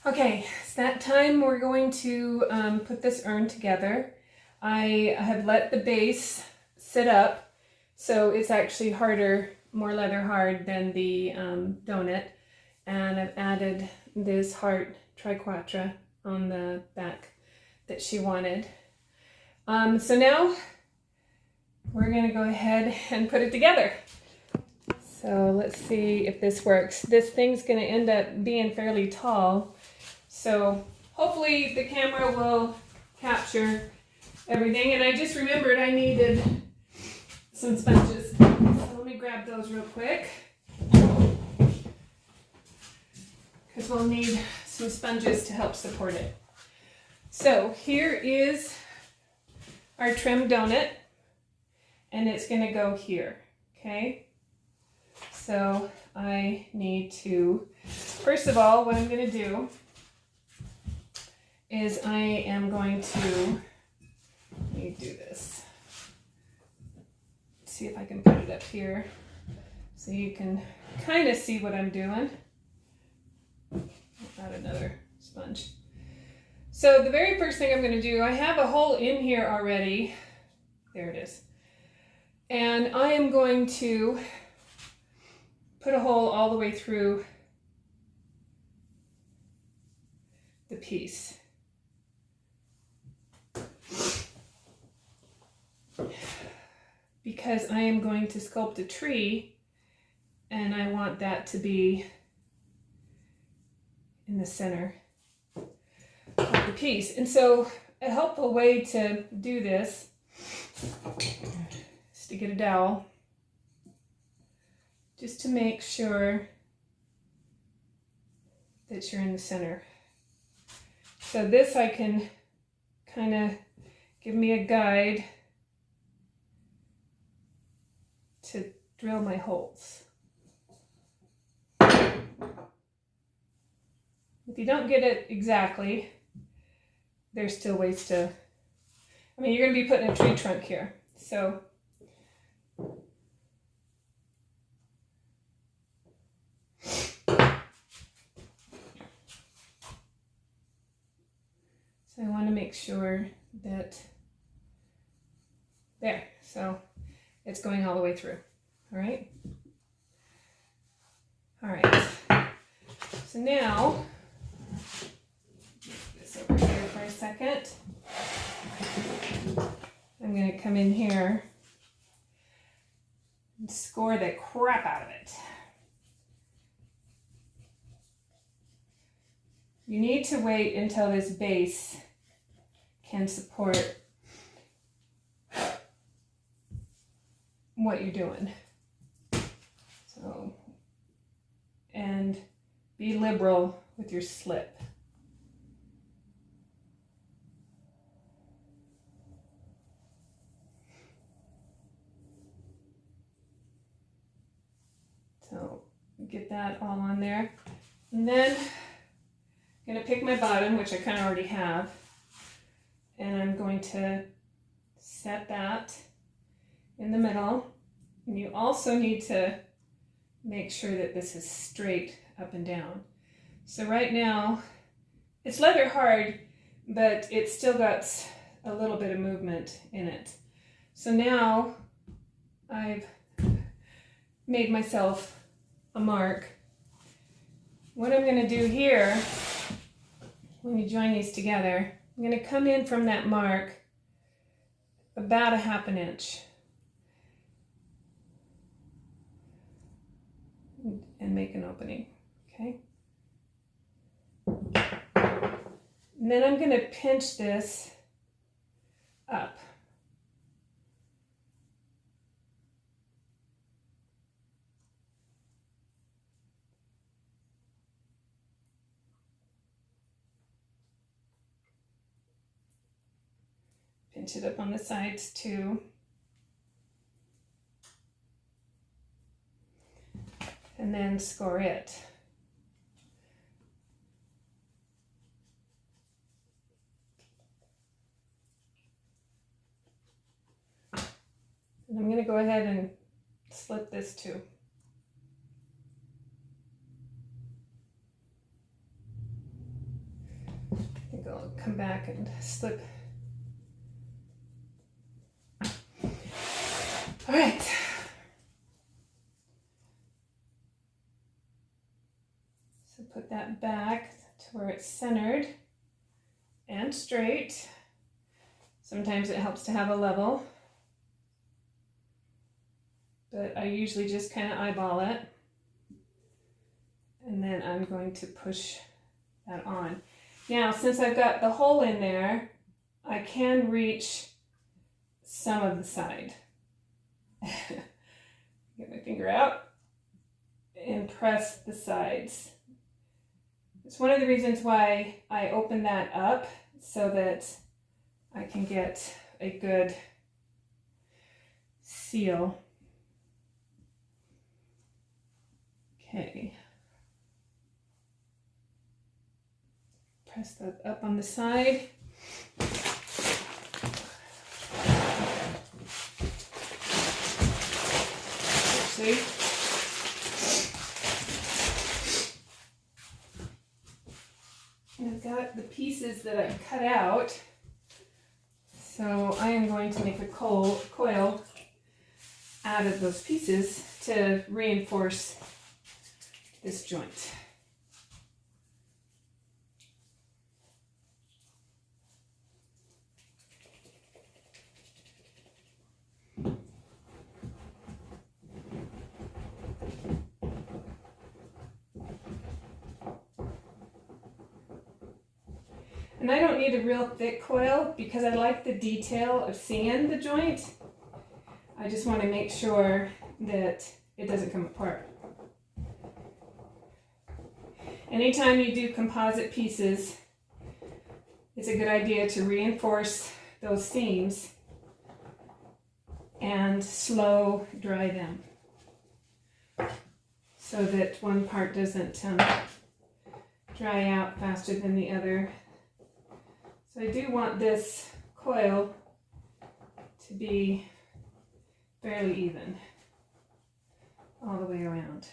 Okay, it's that time we're going to put this urn together. I have let the base sit up, so it's actually harder, more leather hard than the donut. And I've added this heart triquetra on the back that she wanted. So now we're gonna go ahead and put it together. So let's see if this works. This thing's gonna end up being fairly tall. So hopefully the camera will capture everything. And I just remembered I needed some sponges. So let me grab those real quick, because we'll need some sponges to help support it. So here is our trim donut, and it's gonna go here, okay? So I need to, first of all, what I'm gonna do is I am going to, let me do this. See if I can put it up here so you can kind of see what I'm doing. Add another sponge. So the very first thing I'm going to do, I have a hole in here already. There it is. And I am going to put a hole all the way through the piece. Because I am going to sculpt a tree, and I want that to be in the center of the piece. And so a helpful way to do this is to get a dowel, just to make sure that you're in the center. So this I can kind of give me a guide to drill my holes. If you don't get it exactly, there's still ways to, I mean, you're going to be putting a tree trunk here. So I want to make sure that, there, so it's going all the way through. All right. All right. So now, move this over here for a second. I'm going to come in here and score the crap out of it. You need to wait until this base can support what you're doing. So, and be liberal with your slip. So get that all on there. And then I'm going to pick my bottom, which I kind of already have, and I'm going to set that in the middle. And you also need to make sure that this is straight up and down. So right now, it's leather hard, but it's still got a little bit of movement in it. So now I've made myself a mark. What I'm going to do here, when you join these together, I'm going to come in from that mark about 1/2 inch and make an opening, okay? And then I'm going to pinch this up. Pinch it up on the sides too. And then score it. And I'm going to go ahead and slip this too. I'll come back and slip. All right. So put that back to where it's centered and straight. Sometimes it helps to have a level, but I usually just kind of eyeball it. And then I'm going to push that on. Now, since I've got the hole in there, I can reach some of the side. Get my finger out and press the sides. It's one of the reasons why I open that up, so that I can get a good seal. Okay. Press that up on the side. See? And I've got the pieces that I've cut out. So I am going to make a coil out of those pieces to reinforce this joint. And I don't need a real thick coil because I like the detail of seeing the joint. I just want to make sure that it doesn't come apart. Anytime you do composite pieces, it's a good idea to reinforce those seams and slow dry them so that one part doesn't dry out faster than the other. So I do want this coil to be fairly even all the way around.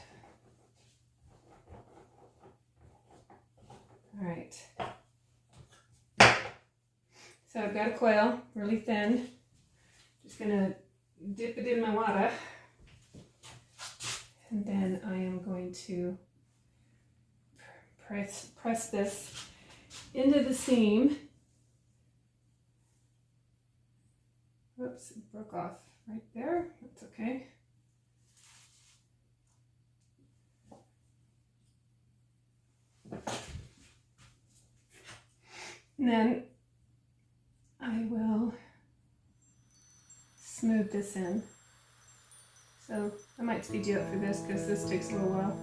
All right. So I've got a coil, really thin. Just gonna dip it in my water. And then I am going to press this into the seam. Oops, it broke off right there. That's okay. And then I will smooth this in. So I might speed you up for this because this takes a little while.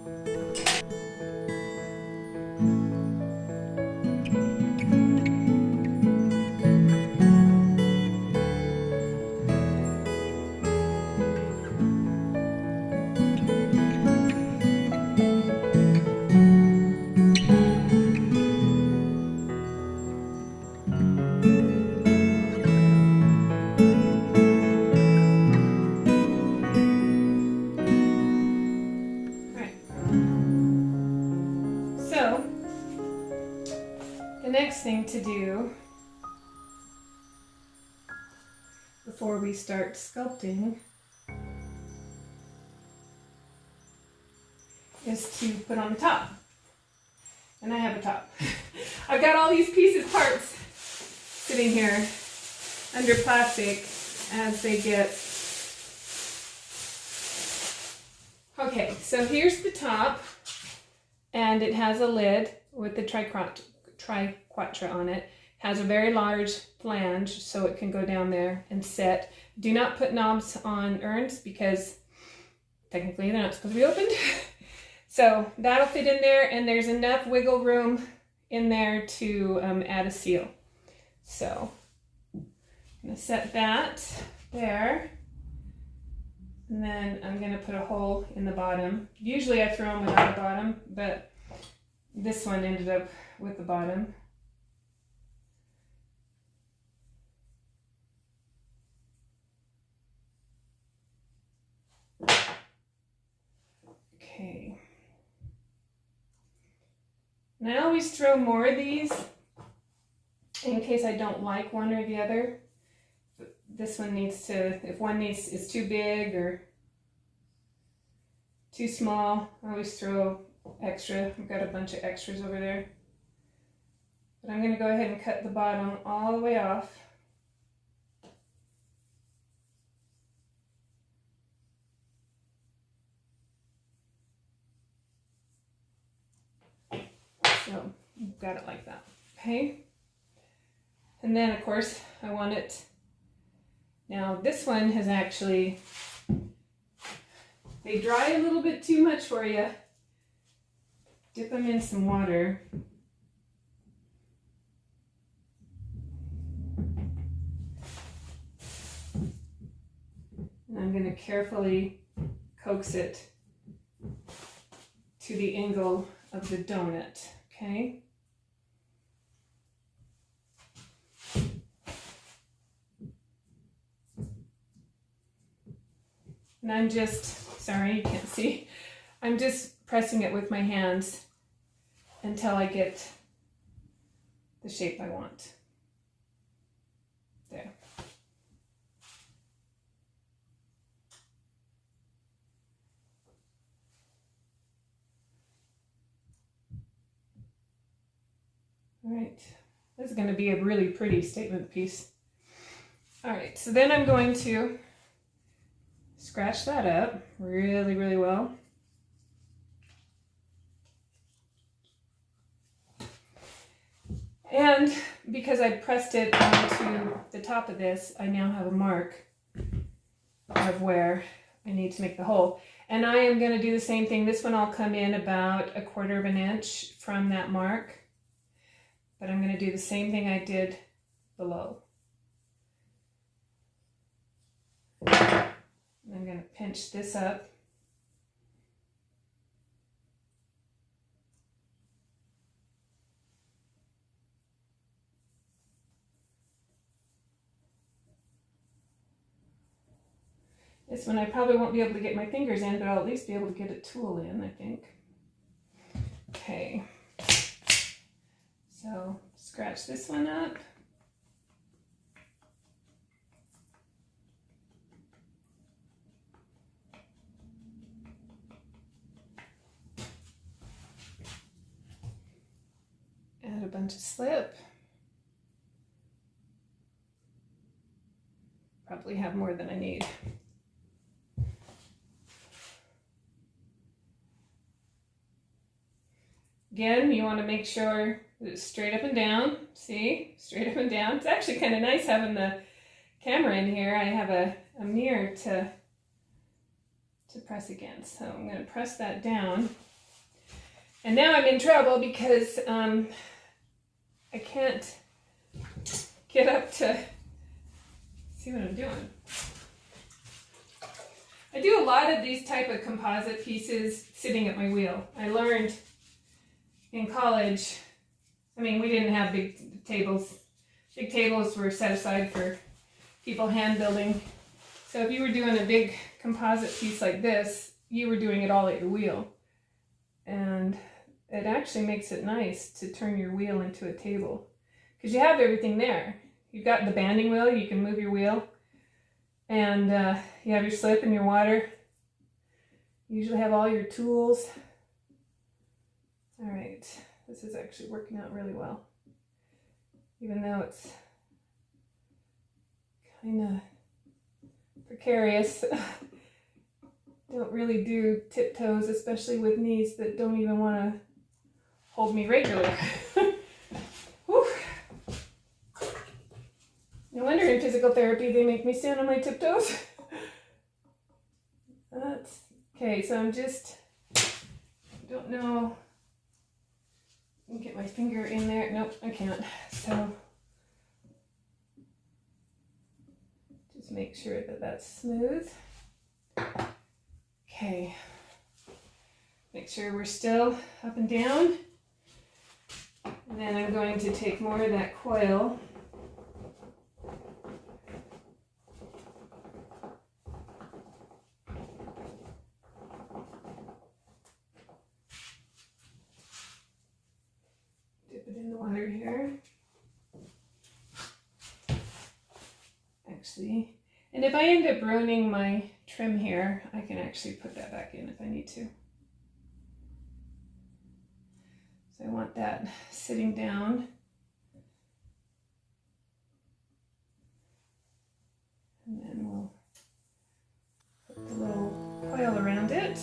Thing to do before we start sculpting is to put on the top. And I have a top. I've got all these parts sitting here under plastic as they get. Okay, so here's the top, and it has a lid with the triquetra on it. Has a very large flange so it can go down there and sit. Do not put knobs on urns because technically they're not supposed to be opened. So that'll fit in there, and there's enough wiggle room in there to add a seal. So I'm going to set that there, and then I'm going to put a hole in the bottom. Usually I throw them without a bottom, but this one ended up with the bottom. Okay. And I always throw more of these in case I don't like one or the other. This one needs to, if one is too big or too small, I always throw extra. I've got a bunch of extras over there. But I'm going to go ahead and cut the bottom all the way off. So you've got it like that, okay? And then of course I want it, now this one has actually, they dry a little bit too much for you. Dip them in some water. And I'm going to carefully coax it to the angle of the donut, okay? And I'm just, sorry, you can't see, I'm just pressing it with my hands until I get the shape I want. There. All right, this is going to be a really pretty statement piece. All right, so then I'm going to scratch that up really, really well. And because I pressed it onto the top of this, I now have a mark of where I need to make the hole. And I am going to do the same thing. This one I'll come in about 1/4 of an inch from that mark. But I'm going to do the same thing I did below. I'm going to pinch this up. This one I probably won't be able to get my fingers in, but I'll at least be able to get a tool in, I think. Okay. So scratch this one up. Add a bunch of slip. Probably have more than I need. Again, you want to make sure that it's straight up and down. See? Straight up and down. It's actually kind of nice having the camera in here. I have a mirror to press against. So I'm going to press that down. And now I'm in trouble because I can't get up to see what I'm doing. I do a lot of these type of composite pieces sitting at my wheel. I learned in college, I mean, we didn't have big tables. Big tables were set aside for people hand building. So if you were doing a big composite piece like this, you were doing it all at your wheel. And it actually makes it nice to turn your wheel into a table because you have everything there. You've got the banding wheel, you can move your wheel, and you have your slip and your water. You usually have all your tools. All right, this is actually working out really well, even though it's kind of precarious. Don't really do tiptoes, especially with knees that don't even want to hold me regularly. No wonder in physical therapy they make me stand on my tiptoes. That's okay, so I'm just, don't know. I can get my finger in there. Nope, I can't. So just make sure that that's smooth. Okay. Make sure we're still up and down. And then I'm going to take more of that coil. Dip it in the water here. And if I end up ruining my trim here, I can actually put that back in if I need to. So I want that sitting down. And then we'll put the little coil around it.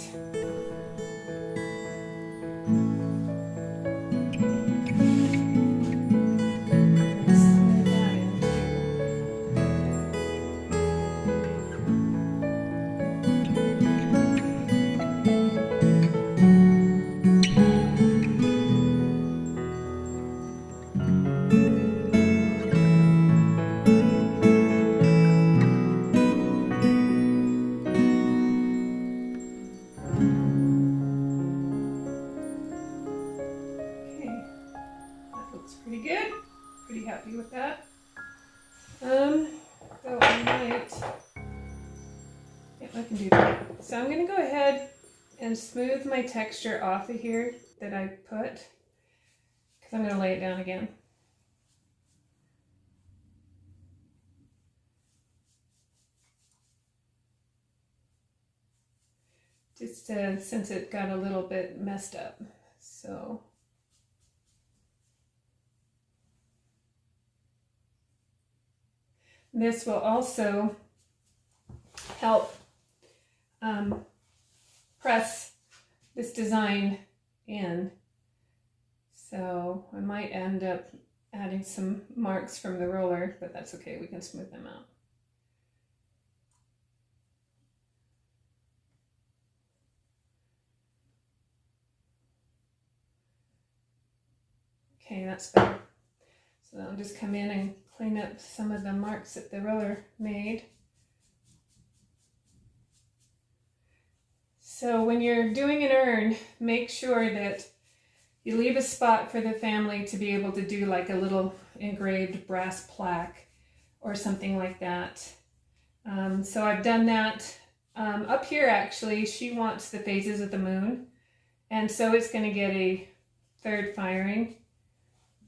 Pretty good. Pretty happy with that. So I might, yep, I can do that. So I'm going to go ahead and smooth my texture off of here that I put, because I'm going to lay it down again. Just since it got a little bit messed up. So this will also help press this design in. So I might end up adding some marks from the roller, but that's okay, we can smooth them out. Okay, that's better. So I'll just come in and clean up some of the marks that the roller made. So when you're doing an urn, make sure that you leave a spot for the family to be able to do like a little engraved brass plaque or something like that. So I've done that. Up here actually, she wants the phases of the moon, and so it's going to get a third firing.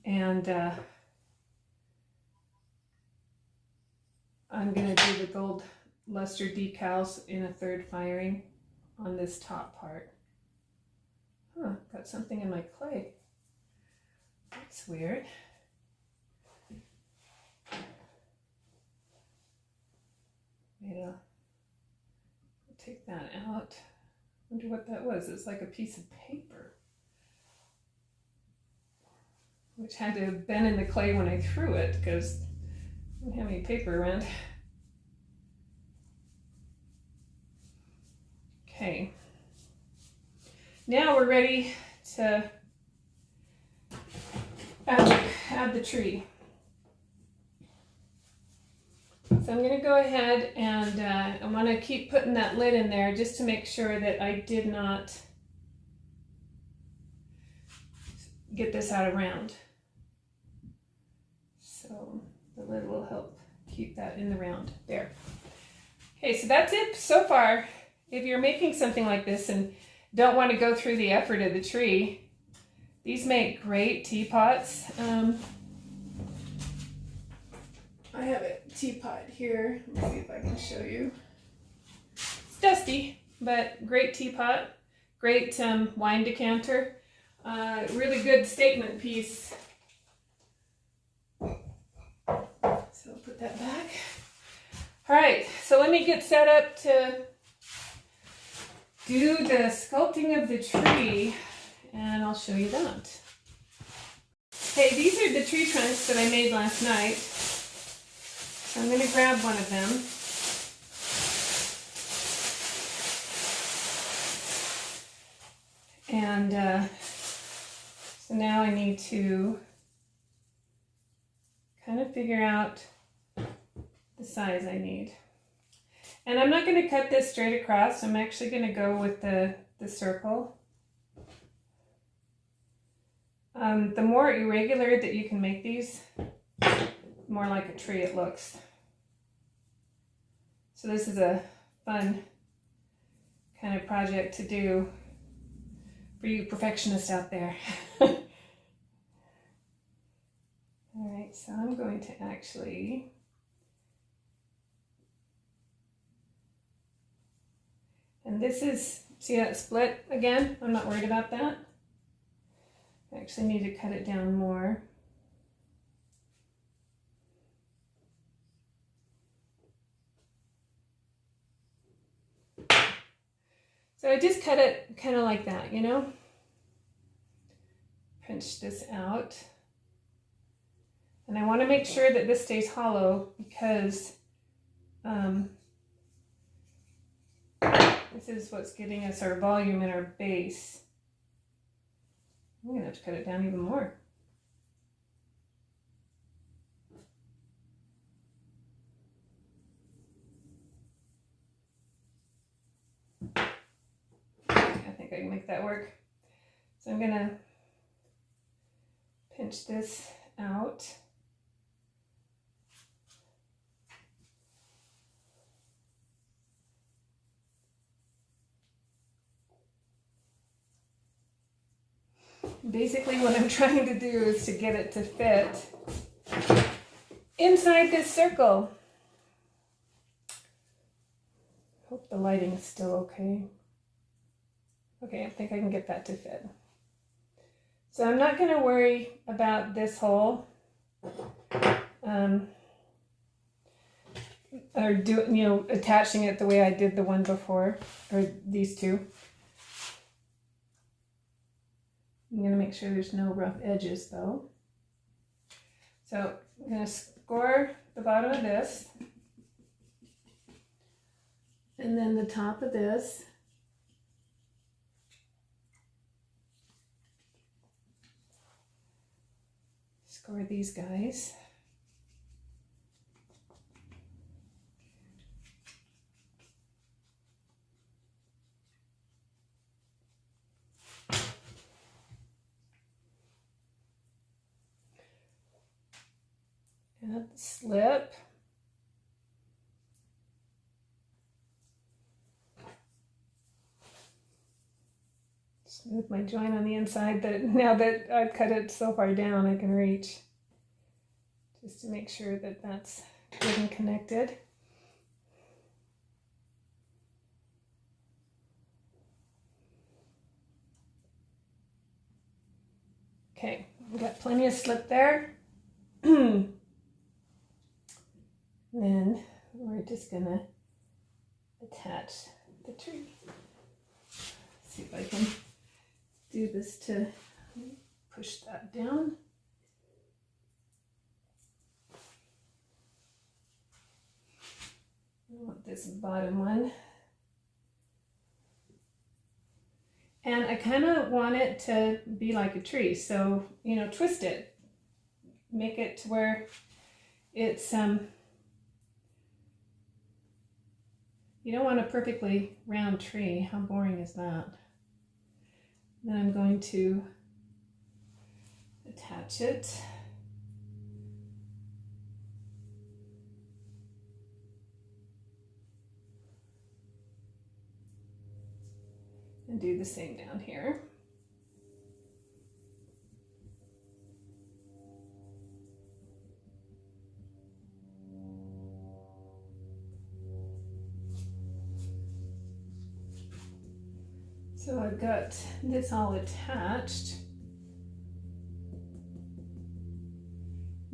And I'm going to do the gold luster decals in a third firing on this top part. Huh, got something in my clay. That's weird. Maybe I'll take that out. Wonder what that was. It's like a piece of paper, which had to have been in the clay when I threw it because I don't have any paper around. Okay, now we're ready to add the tree. So I'm going to go ahead and I want to keep putting that lid in there just to make sure that I did not get this out of round. So the lid will help keep that in the round there. Okay, so that's it so far. If you're making something like this and don't want to go through the effort of the tree, these make great teapots. I have a teapot here. Let me see if I can show you. It's dusty, but great teapot. Great wine decanter. Really good statement piece. So I'll put that back. All right, so let me get set up to do the sculpting of the tree, and I'll show you that. Okay, these are the tree trunks that I made last night. So I'm going to grab one of them. And so now I need to kind of figure out the size I need. And I'm not going to cut this straight across. I'm actually going to go with the circle. The more irregular that you can make these, the more like a tree it looks. So this is a fun kind of project to do for you perfectionists out there. All right, so I'm going to actually And this is, see that split again? I'm not worried about that. I actually need to cut it down more. So I just cut it kind of like that, you know? Pinch this out. And I want to make sure that this stays hollow because this is what's giving us our volume in our base. I'm going to have to cut it down even more. I think I can make that work. So I'm going to pinch this out. Basically what I'm trying to do is to get it to fit inside this circle. Hope the lighting's still okay. Okay, I think I can get that to fit. So I'm not going to worry about this hole or attaching it the way I did the one before, or these two. I'm going to make sure there's no rough edges though. So I'm going to score the bottom of this and then the top of this. Score these guys. Add the slip. Smooth my joint on the inside that now that I've cut it so far down I can reach. Just to make sure that that's good and connected. Okay, we've got plenty of slip there. Then we're just gonna attach the tree. See if I can do this to push that down. I want this bottom one. And I kind of want it to be like a tree. So, you know, twist it. Make it to where it's, you don't want a perfectly round tree. How boring is that? Then I'm going to attach it. And do the same down here. So I've got this all attached.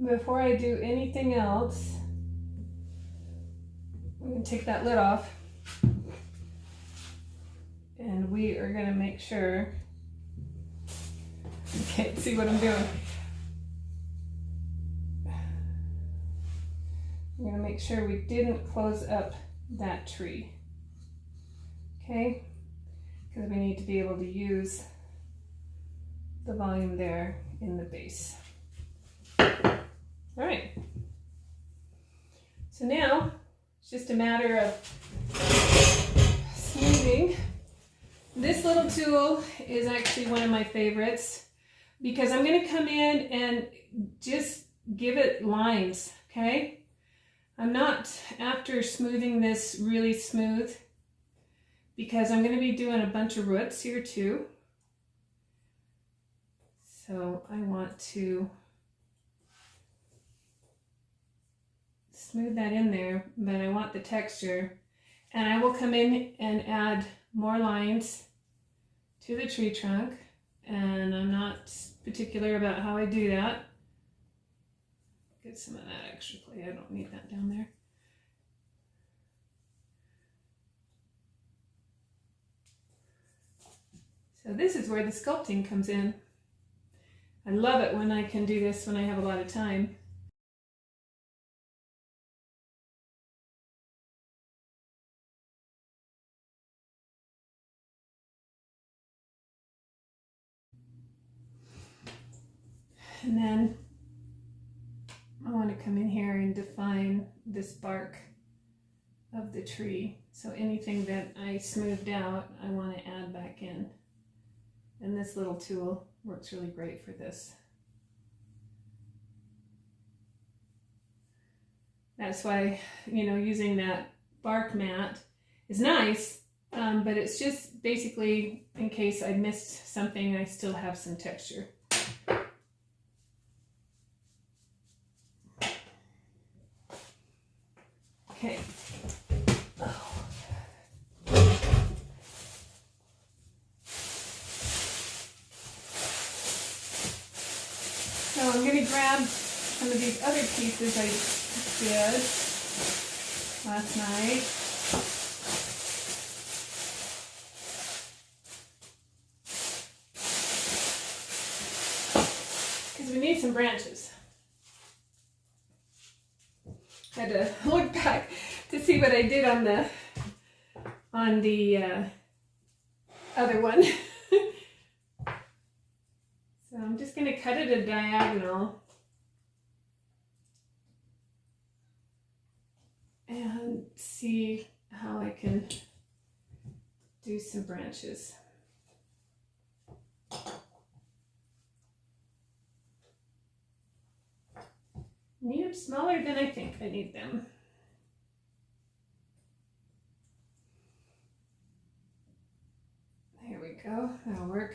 Before I do anything else, I'm going to take that lid off. And we are going to make sure, you can't see what I'm doing. I'm going to make sure we didn't close up that tree. Okay? Because we need to be able to use the volume there in the base. All right. So now it's just a matter of smoothing. This little tool is actually one of my favorites because I'm going to come in and just give it lines, okay? I'm not after smoothing this really smooth because I'm going to be doing a bunch of roots here too. So I want to smooth that in there, but I want the texture. And I will come in and add more lines to the tree trunk, and I'm not particular about how I do that. Get some of that extra clay, I don't need that down there. So this is where the sculpting comes in. I love it when I can do this when I have a lot of time. And then I want to come in here and define this bark of the tree. So anything that I smoothed out, I want to add back in. And this little tool works really great for this. That's why, you know, using that bark mat is nice, but it's just basically in case I missed something, I still have some texture. Okay. So I'm going to grab some of these other pieces I did last night. Because we need some branches. I had to look back to see what I did on the other one. So I'm just going to cut it a diagonal and see how I can do some branches. Need them smaller than I think I need them. There we go, that'll work.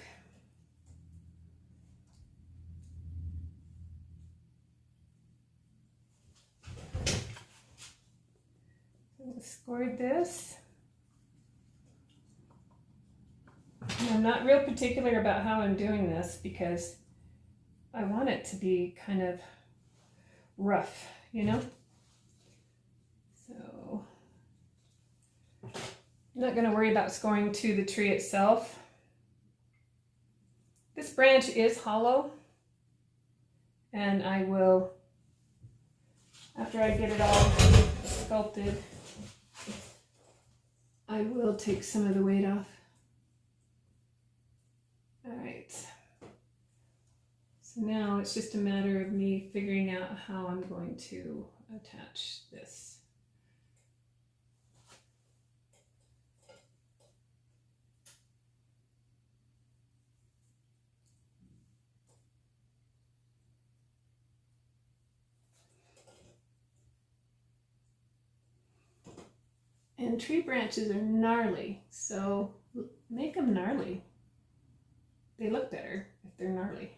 Scored this. And I'm not real particular about how I'm doing this because I want it to be kind of rough, you know? So I'm not going to worry about scoring to the tree itself. This branch is hollow, and I will, after I get it all sculpted, I will take some of the weight off. All right. So now it's just a matter of me figuring out how I'm going to attach this. And tree branches are gnarly, so make them gnarly. They look better if they're gnarly.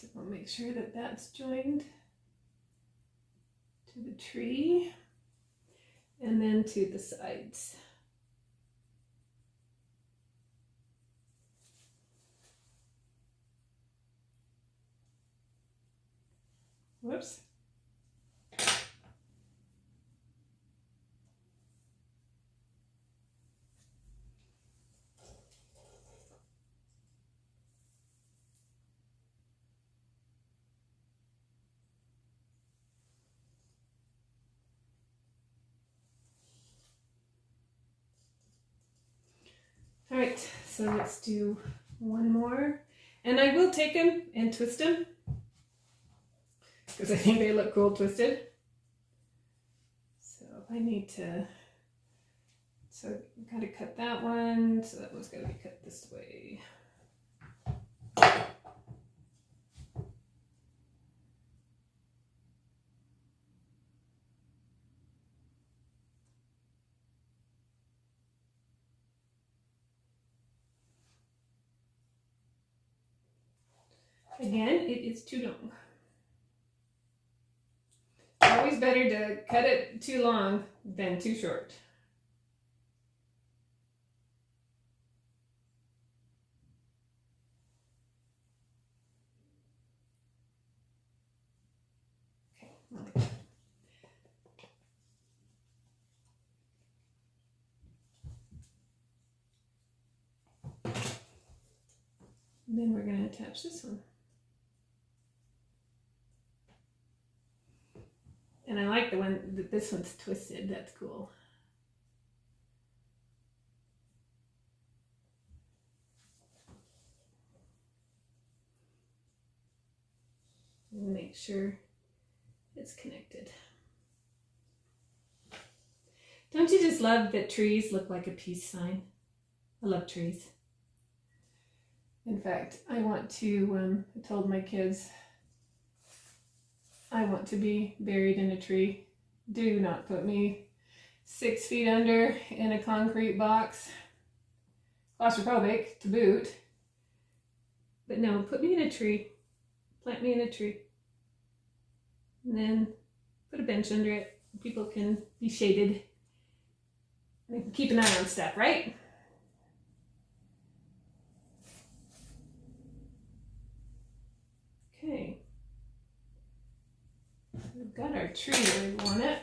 So I'll make sure that that's joined to the tree and then to the sides. Whoops. All right, so let's do one more. And I will take them and twist them because I think they look cool twisted. So I need to, so I've got to cut that one. So that one's got to be cut this way. Again, it is too long. Always better to cut it too long than too short. Okay. And then we're going to attach this one. And I like the one that this one's twisted. That's cool. And make sure it's connected. Don't you just love that trees look like a peace sign? I love trees. In fact, I want to, I told my kids, I want to be buried in a tree. Do not put me 6 feet under in a concrete box. Claustrophobic to boot. But no, put me in a tree. Plant me in a tree. And then put a bench under it. People can be shaded. They can keep an eye on stuff, right? Okay. We've got our tree where we want it.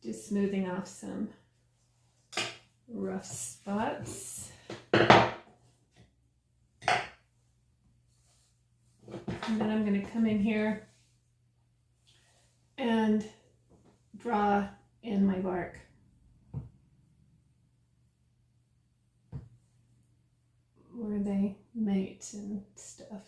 Just smoothing off some rough spots. And then I'm going to come in here and draw in my bark. Where they mate and stuff.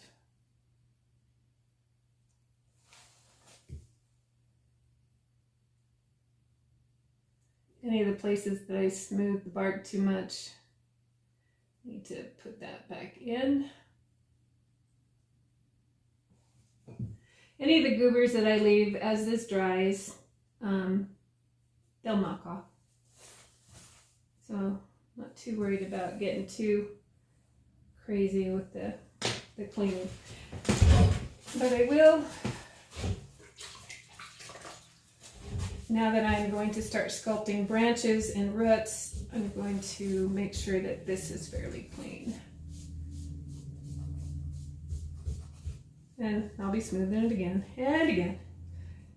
Any of the places that I smooth the bark too much, need to put that back in. Any of the goobers that I leave as this dries, they'll knock off. So not too worried about getting too crazy with the cleaning. But I will, now that I'm going to start sculpting branches and roots, I'm going to make sure that this is fairly clean. And I'll be smoothing it again and again.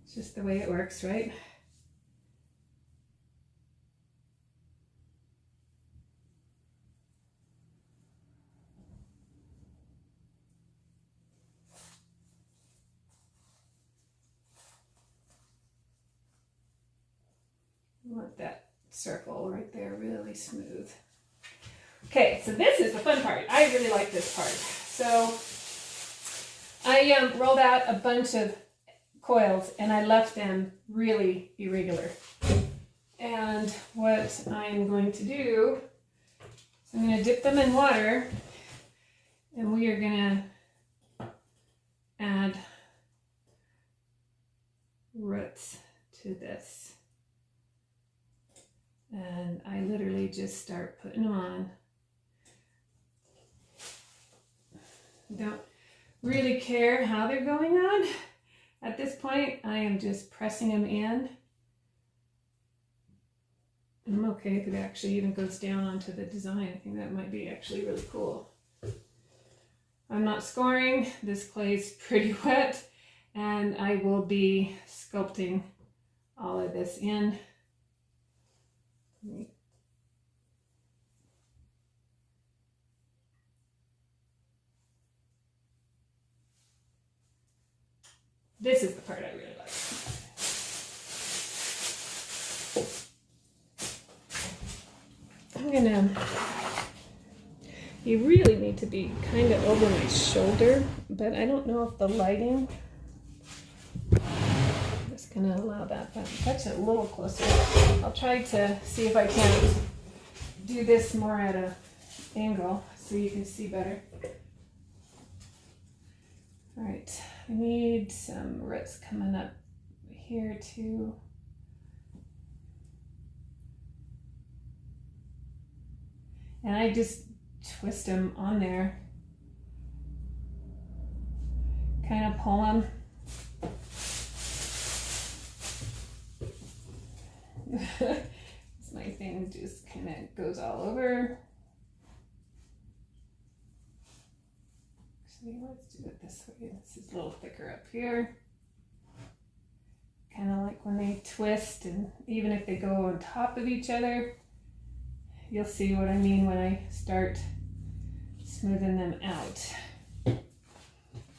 It's just the way it works, right? I want that circle right there really smooth. Okay, so this is the fun part. I really like this part. So I rolled out a bunch of coils and I left them really irregular. And what I'm going to do is I'm going to dip them in water and we are going to add roots to this. And I literally just start putting them on. Don't really care how they're going on. At this point, I am just pressing them in. I'm okay if it actually even goes down onto the design. I think that might be actually really cool. I'm not scoring. This clay's pretty wet, and I will be sculpting all of this in. This is the part I really like. I'm gonna, you really need to be kind of over my shoulder, but I don't know if the lighting is gonna allow that, but touch it a little closer. I'll try to see if I can do this more at an angle so you can see better. All right, I need some roots coming up here too. And I just twist them on there. Kind of pull them. My thing just kind of goes all over. Actually, let's do it this way. This is a little thicker up here. Kind of like when they twist, and even if they go on top of each other, you'll see what I mean when I start smoothing them out.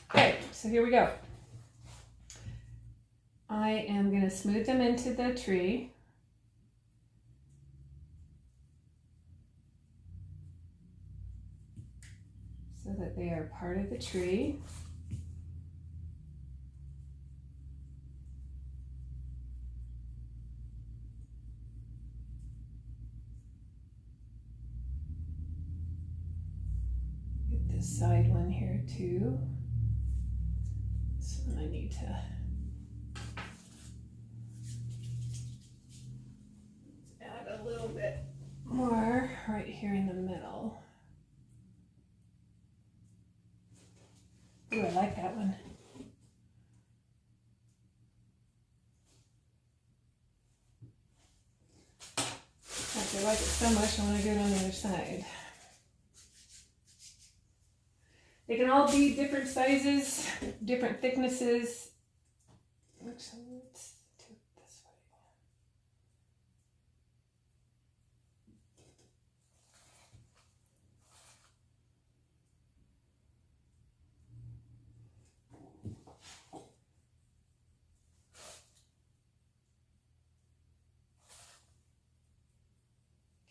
Okay, so here we go. I am going to smooth them into the tree. So that they are part of the tree. Get this side one here too. This one I need to add a little bit more right here in the middle. Ooh, I like that one. I like it so much, I want to do it on the other side. They can all be different sizes, different thicknesses. Actually, let's do it this way.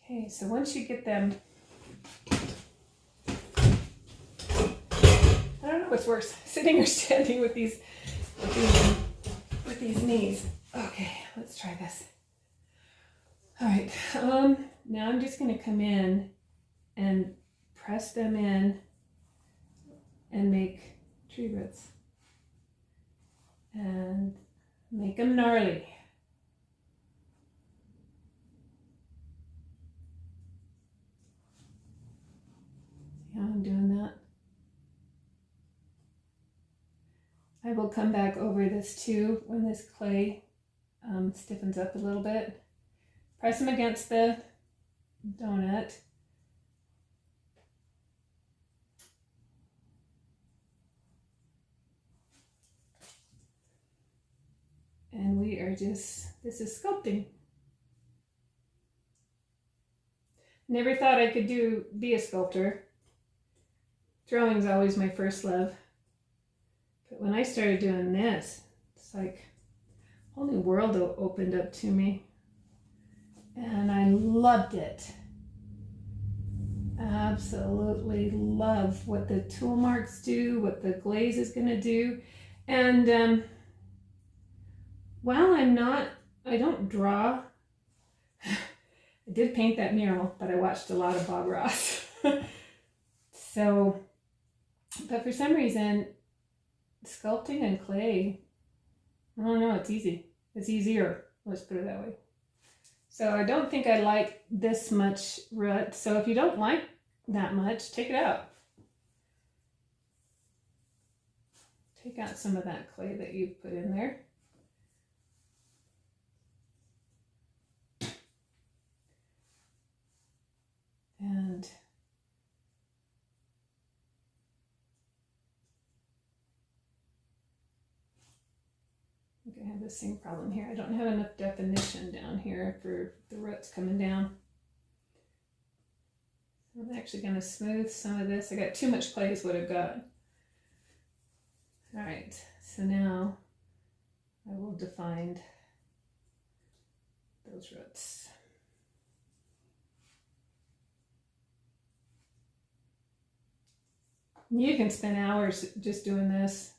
Okay, so once you get them, I don't know what's worse, sitting or standing with these knees. Okay, let's try this. All right, now I'm just going to come in and press them in and make tree roots and make them gnarly. See how I'm doing that? I will come back over this too when this clay stiffens up a little bit. Press them against the donut. And we are just, this is sculpting. Never thought I could be a sculptor. Drawing's always my first love. But when I started doing this, it's like a whole new world opened up to me. And I loved it. Absolutely love what the tool marks do, what the glaze is going to do. And while I don't draw. I did paint that mural, but I watched a lot of Bob Ross. So, but for some reason, sculpting and clay, I don't know, it's easy. It's easier, let's put it that way. So I don't think I like this much root. So if you don't like that much, take it out. Take out some of that clay that you've put in there. And I think I have the same problem here. I don't have enough definition down here for the roots coming down. I'm actually going to smooth some of this. I got too much clay is what I've got. All right, so now I will define those roots. You can spend hours just doing this.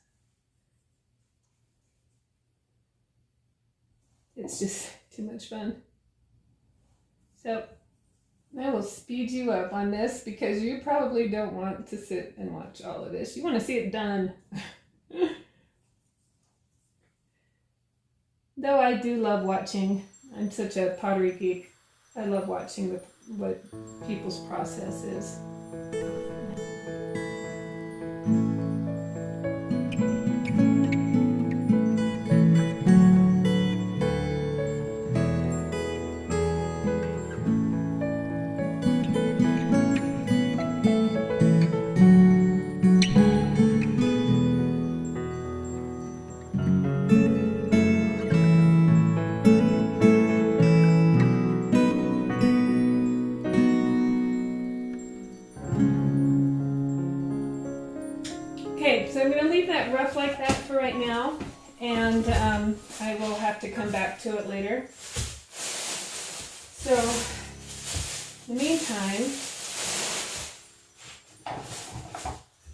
It's just too much fun. So I will speed you up on this because you probably don't want to sit and watch all of this. You want to see it done. Though I do love watching. I'm such a pottery geek. I love watching what people's process is. Okay, so I'm going to leave that rough like that for right now, and I will have to come back to it later. So, in the meantime,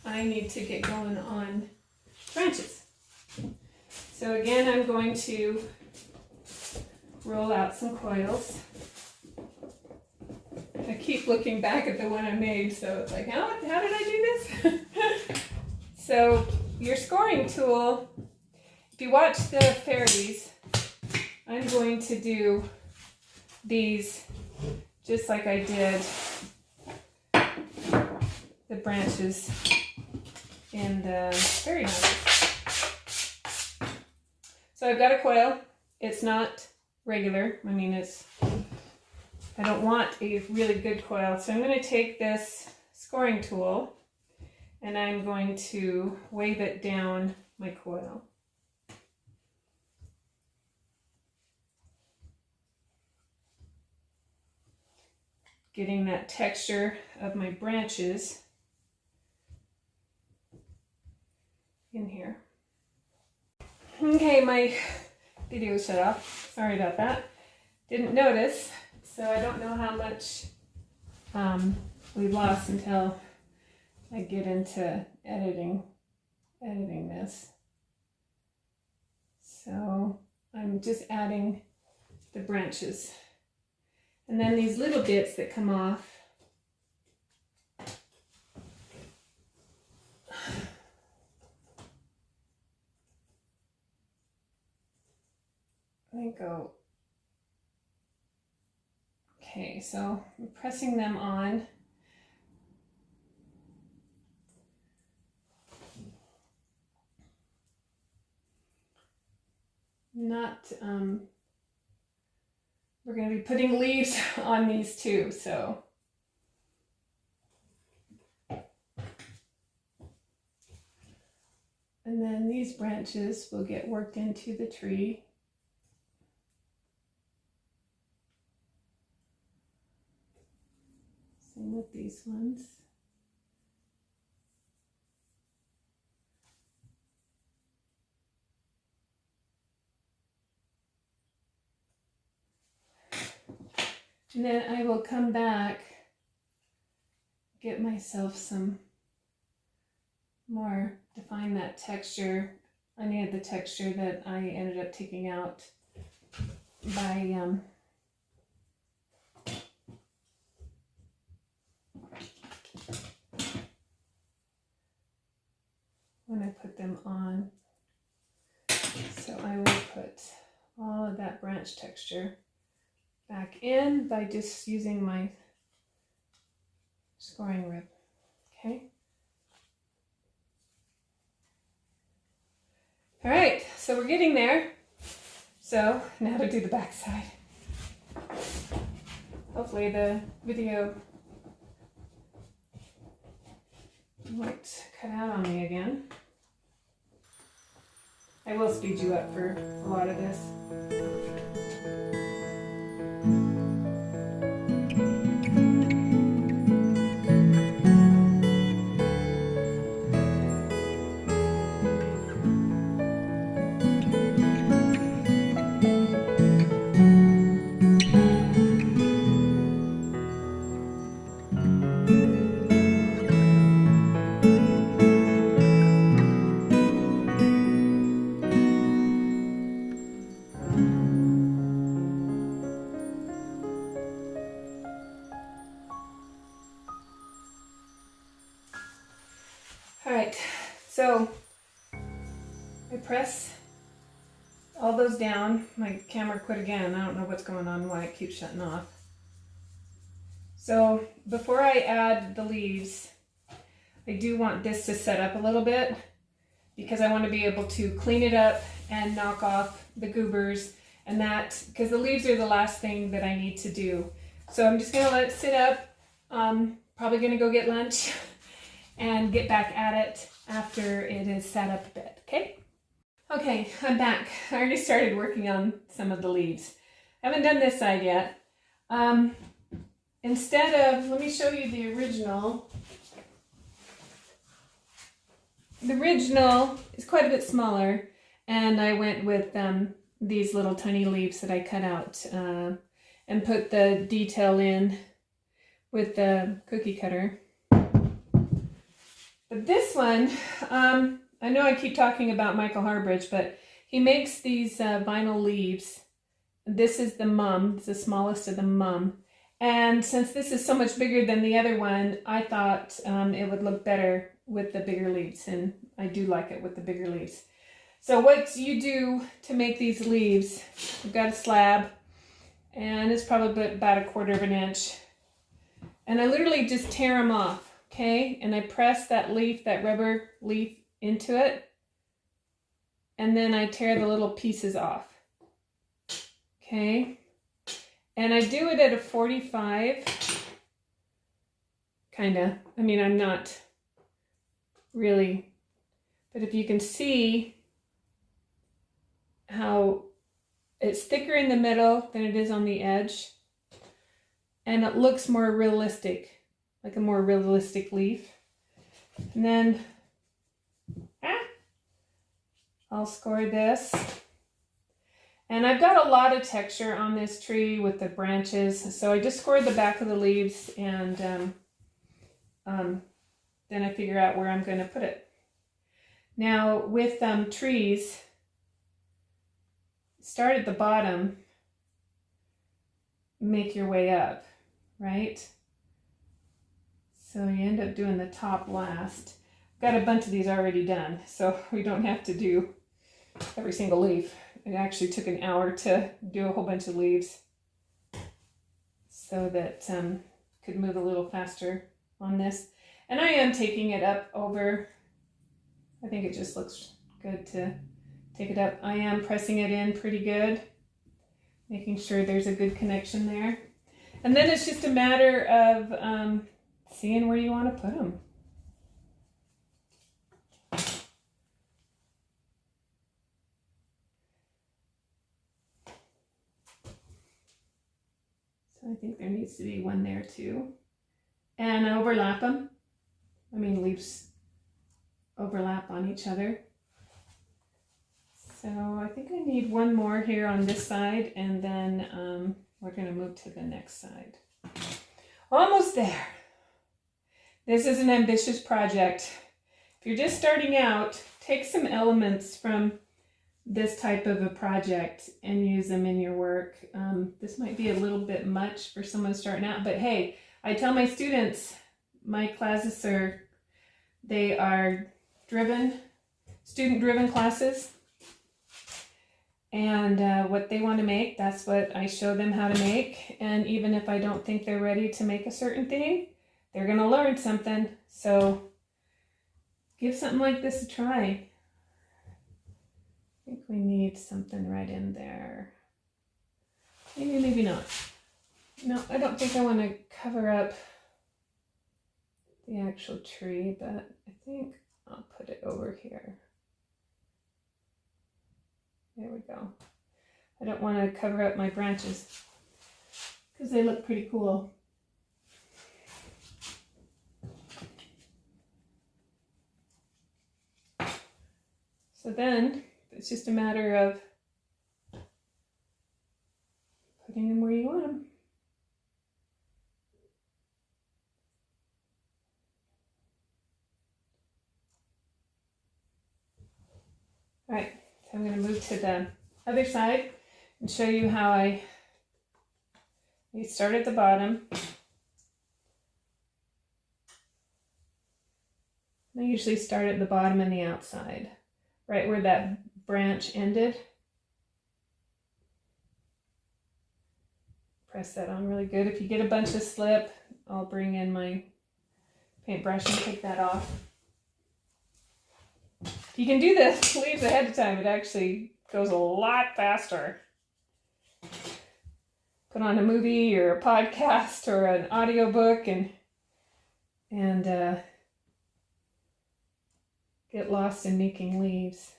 I need to get going on branches. So again, I'm going to roll out some coils. I keep looking back at the one I made, so it's like, how did I do this? So your scoring tool, if you watch the fairies, I'm going to do these just like I did the branches in the fairy houses. So I've got a coil. It's not regular. I mean, I don't want a really good coil. So I'm going to take this scoring tool and I'm going to wave it down my coil. Getting that texture of my branches in here. Okay, my video shut off. Sorry about that. Didn't notice, so I don't know how much we lost until I get into editing this. So I'm just adding the branches. And then these little bits that come off, they go. Okay, so I'm pressing them on. We're going to be putting leaves on these too, so. And then these branches will get worked into the tree. Same with these ones. And then I will come back, get myself some more, define that texture. I needed the texture that I ended up taking out by when I put them on. So I will put all of that branch texture back in by just using my scoring rib. Okay. All right, so we're getting there. So now to do the back side. Hopefully the video won't cut out on me again. I will speed you up for a lot of this. So I press all those down. My camera quit again. I don't know what's going on, why it keeps shutting off. So before I add the leaves, I do want this to set up a little bit because I want to be able to clean it up and knock off the goobers and that, because the leaves are the last thing that I need to do. So I'm just going to let it sit up. Probably going to go get lunch and get back at it after it is sat up a bit, okay? Okay, I'm back. I already started working on some of the leaves. I haven't done this side yet. Instead of, let me show you the original. The original is quite a bit smaller, and I went with these little tiny leaves that I cut out and put the detail in with the cookie cutter. But this one, I know I keep talking about Michael Harbridge, but he makes these vinyl leaves. This is the mum, it's the smallest of the mum. And since this is so much bigger than the other one, I thought it would look better with the bigger leaves, and I do like it with the bigger leaves. So what you do to make these leaves, you've got a slab, and it's probably about 1/4 of an inch. And I literally just tear them off, okay? And I press that leaf, that rubber leaf, into it, and then I tear the little pieces off, okay? And I do it at a 45, kind of. I mean, I'm not really, but if you can see how it's thicker in the middle than it is on the edge, and it looks more realistic, like a more realistic leaf. And then I'll score this. And I've got a lot of texture on this tree with the branches, so I just scored the back of the leaves, and then I figure out where I'm going to put it. Now with trees, start at the bottom, make your way up, right? So you end up doing the top last. Got a bunch of these already done, so we don't have to do every single leaf. It actually took an hour to do a whole bunch of leaves so that could move a little faster on this. And I am taking it up over, I think it just looks good to take it up. I am pressing it in pretty good, making sure there's a good connection there. And then it's just a matter of seeing where you want to put them. I think there needs to be one there too. And I overlap them. I mean, leaves overlap on each other. So I think I need one more here on this side, and then we're going to move to the next side. Almost there. This is an ambitious project. If you're just starting out, take some elements from this type of a project and use them in your work. This might be a little bit much for someone starting out, but hey, I tell my students, my classes they are student-driven classes, and what they want to make, that's what I show them how to make. And even if I don't think they're ready to make a certain thing, they're going to learn something. So give something like this a try. I think we need something right in there. Maybe, maybe not. No, I don't think I want to cover up the actual tree, but I think I'll put it over here. There we go. I don't want to cover up my branches because they look pretty cool. So then it's just a matter of putting them where you want them. All right, so I'm going to move to the other side and show you how you start at the bottom. I usually start at the bottom and the outside, right where that branch ended. Press that on really good. If you get a bunch of slip, I'll bring in my paintbrush and take that off. If you can do the leaves ahead of time, it actually goes a lot faster. Put on a movie or a podcast or an audiobook and get lost in making leaves.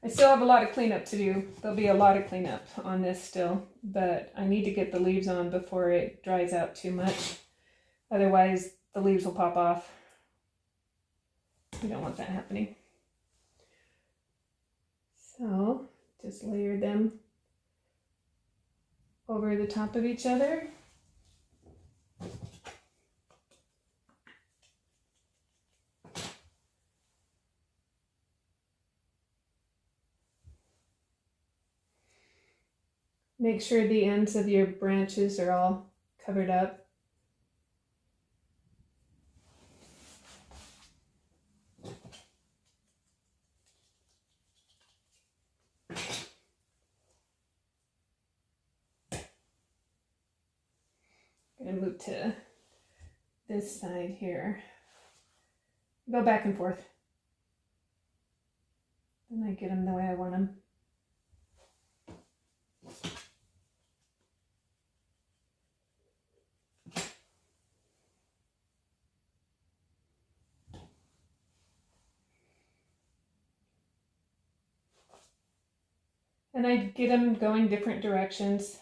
I still have a lot of cleanup to do. There'll be a lot of cleanup on this still, but I need to get the leaves on before it dries out too much. Otherwise, the leaves will pop off. We don't want that happening. So, just layer them over the top of each other. Make sure the ends of your branches are all covered up. I'm going to move to this side here. Go back and forth. And I get them the way I want them. And I get them going different directions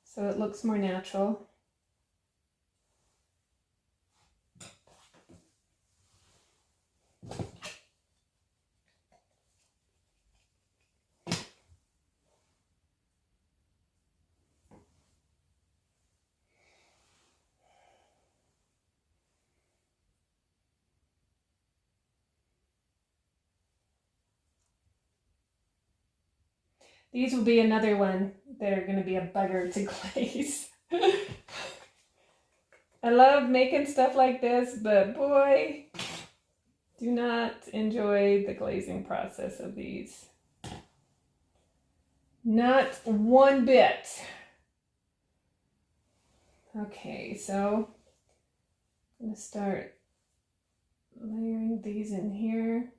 so it looks more natural. These will be another one that are going to be a bugger to glaze. I love making stuff like this, but boy, do not enjoy the glazing process of these. Not one bit. Okay, so I'm going to start layering these in here.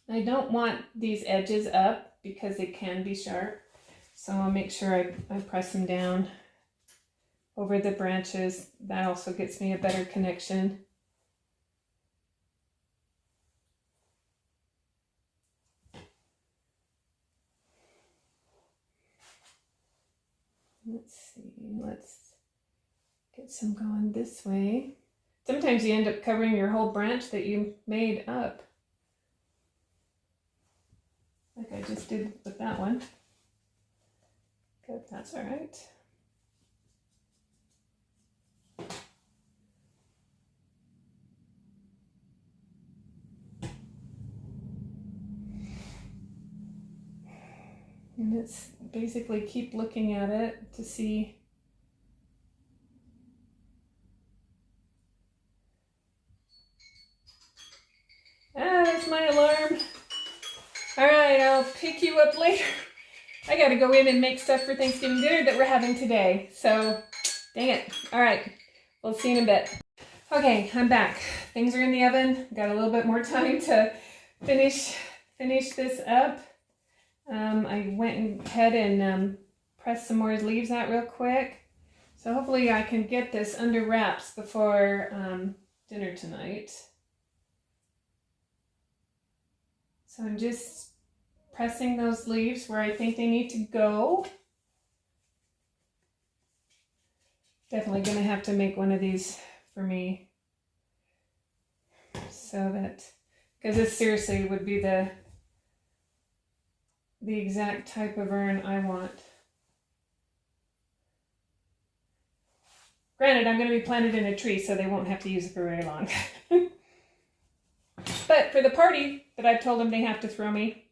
I don't want these edges up because they can be sharp, so I'll make sure I press them down over the branches. That also gets me a better connection. Let's see, let's get some going this way. Sometimes you end up covering your whole branch that you made up, like I just did with that one. Good, that's all right. And it's basically keep looking at it to see that's my alarm. All right, I'll pick you up later. I gotta go in and make stuff for Thanksgiving dinner that we're having today. So, dang it. All right, we'll see you in a bit. Okay, I'm back. Things are in the oven. Got a little bit more time to finish this up. I went ahead and pressed some more leaves out real quick. So hopefully I can get this under wraps before dinner tonight. So I'm just pressing those leaves where I think they need to go. Definitely gonna have to make one of these for me. So that, because this seriously would be the exact type of urn I want. Granted, I'm going to be planted in a tree, so they won't have to use it for very long. But for the party that I've told them they have to throw me,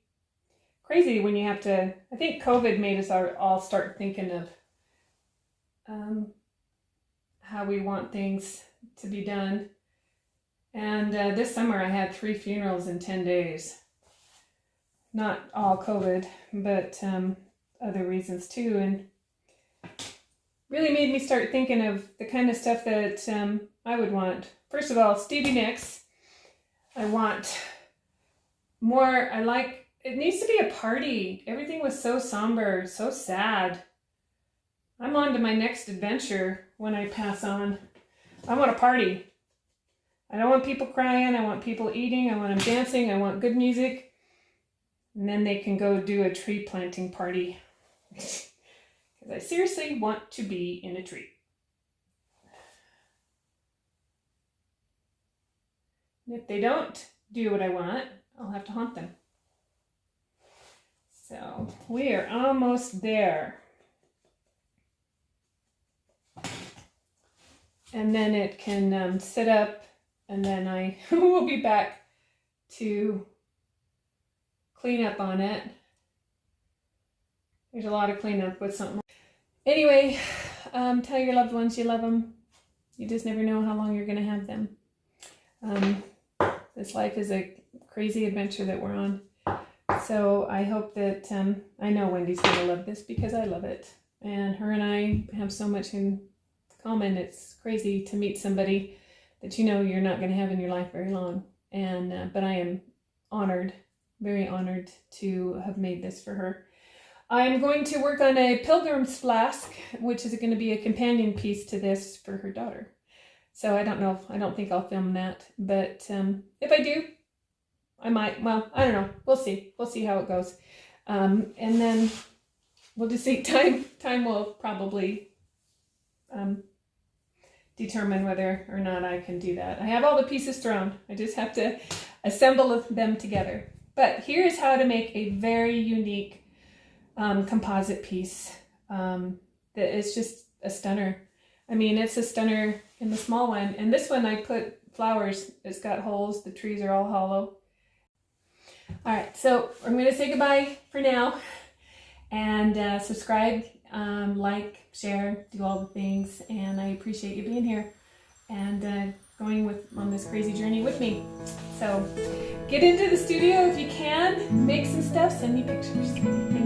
crazy when you have to, I think COVID made us all start thinking of how we want things to be done. And this summer I had 3 funerals in 10 days. Not all COVID, but other reasons too. And really made me start thinking of the kind of stuff that I would want. First of all, Stevie Nicks. I want more, it needs to be a party. Everything was so somber, so sad. I'm on to my next adventure when I pass on. I want a party. I don't want people crying. I want people eating. I want them dancing. I want good music. And then they can go do a tree planting party. Because I seriously want to be in a tree. And if they don't do what I want, I'll have to haunt them. So we are almost there. And then it can sit up, and then I will be back to clean up on it. There's a lot of cleanup with something. Anyway, tell your loved ones you love them. You just never know how long you're going to have them. This life is a crazy adventure that we're on. So I hope that, I know Wendy's going to love this because I love it. And her and I have so much in common. It's crazy to meet somebody that you know you're not going to have in your life very long. And but I am honored, very honored to have made this for her. I'm going to work on a pilgrim's flask, which is going to be a companion piece to this for her daughter. So I don't know. I don't think I'll film that. But if I do, I might. Well, I don't know. We'll see. We'll see how it goes. And then we'll just see. Time will probably determine whether or not I can do that. I have all the pieces thrown. I just have to assemble them together. But here's how to make a very unique composite piece that is just a stunner. I mean, it's a stunner in the small one. And this one I put flowers. It's got holes. The trees are all hollow. All right, so I'm going to say goodbye for now. And subscribe, like, share, do all the things. And I appreciate you being here and going on this crazy journey with me. So get into the studio if you can. Make some stuff. Send me pictures.